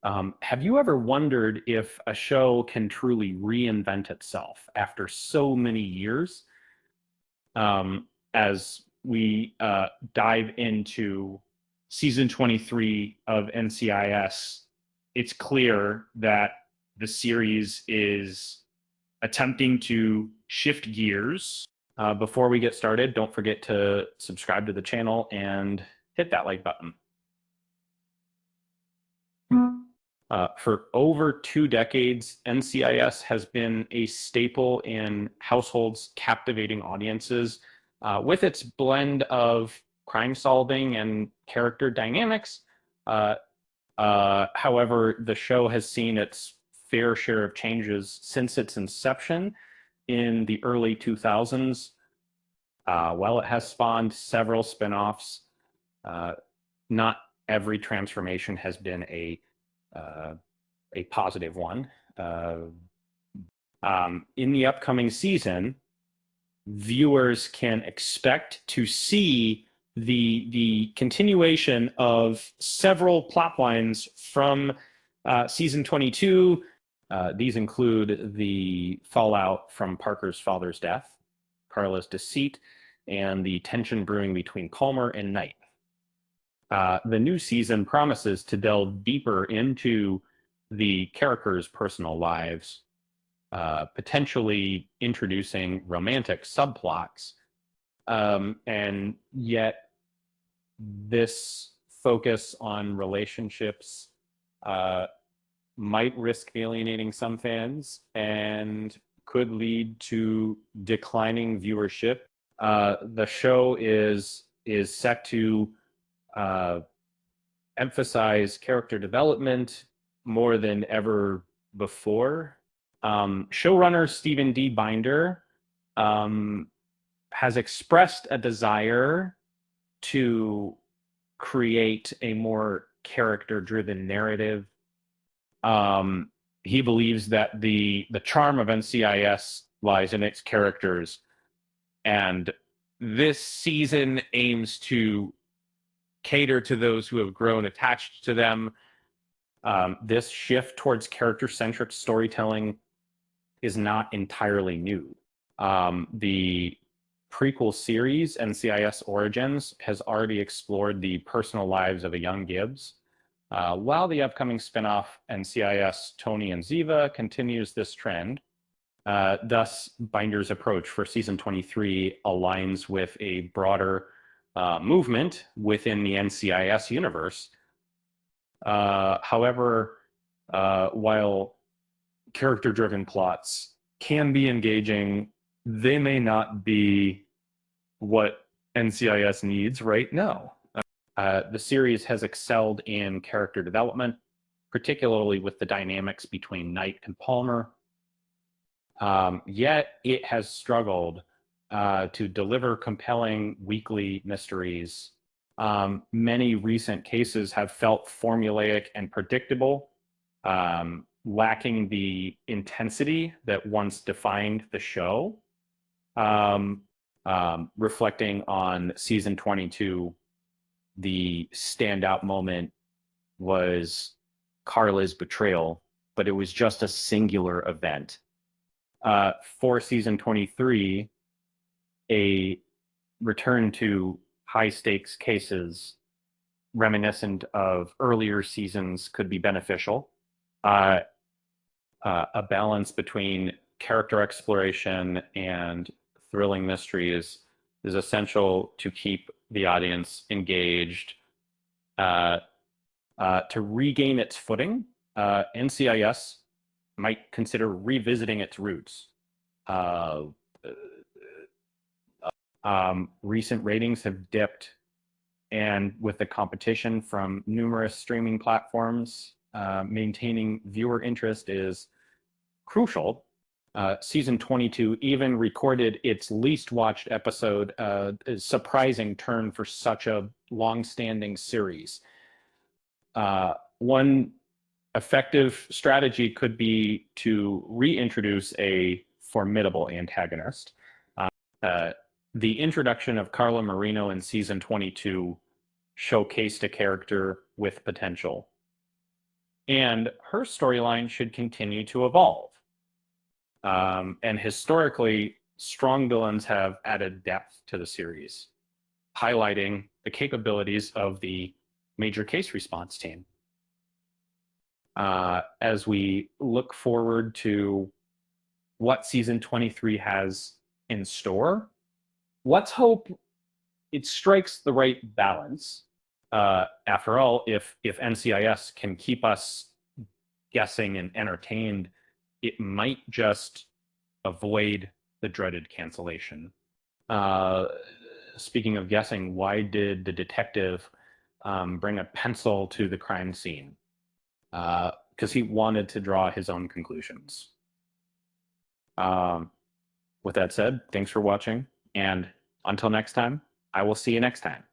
Have you ever wondered if a show can truly reinvent itself after so many years? As we dive into season 23 of NCIS, it's clear that the series is attempting to shift gears. Before we get started, don't forget to subscribe to the channel and hit that like button. For over 2 decades, NCIS has been a staple in households captivating audiences with its blend of crime solving and character dynamics. Uh, However, the show has seen its fair share of changes since its inception in the early 2000s. While it has spawned several spin-offs, uh, not every transformation has been uh, a positive one. Uh, in the upcoming season, viewers can expect to see the continuation of several plot lines from season 22. These include the fallout from Parker's father's death, Carla's deceit, and the tension brewing between Calmer and Knight. The new season promises to delve deeper into the characters' personal lives, potentially introducing romantic subplots. And yet, this focus on relationships might risk alienating some fans and could lead to declining viewership. The show is set to uh, emphasize character development more than ever before. Showrunner Stephen D. Binder um, has expressed a desire to create a more character-driven narrative. Um, he believes that the charm of NCIS lies in its characters, and this season aims to cater to those who have grown attached to them. This shift towards character-centric storytelling is not entirely new. The prequel series, NCIS Origins, has already explored the personal lives of a young Gibbs, while the upcoming spinoff, NCIS Tony and Ziva, continues this trend. Thus, Binder's approach for season 23 aligns with a broader movement within the NCIS universe. However, while character-driven plots can be engaging, they may not be what NCIS needs right now. The series has excelled in character development, particularly with the dynamics between Knight and Palmer. Yet it has struggled to deliver compelling weekly mysteries. Many recent cases have felt formulaic and predictable, lacking the intensity that once defined the show. Reflecting on season 22, the standout moment was Carla's betrayal, but it was just a singular event. For season 23, a return to high stakes cases reminiscent of earlier seasons could be beneficial. A balance between character exploration and thrilling mysteries is essential to keep the audience engaged. To regain its footing, NCIS might consider revisiting its roots. Uh, Recent ratings have dipped, and with the competition from numerous streaming platforms, maintaining viewer interest is crucial. Season 22 even recorded its least watched episode, a surprising turn for such a long-standing series. One effective strategy could be to reintroduce a formidable antagonist. Uh, the introduction of Carla Marino in season 22 showcased a character with potential. and her storyline should continue to evolve. And historically, strong villains have added depth to the series, highlighting the capabilities of the major case response team. As we look forward to what season 23 has in store, let's hope it strikes the right balance. After all, if NCIS can keep us guessing and entertained, it might just avoid the dreaded cancellation. Uh, Speaking of guessing, why did the detective bring a pencil to the crime scene? Because he wanted to draw his own conclusions. Um, with that said, thanks for watching, and until next time, I will see you next time.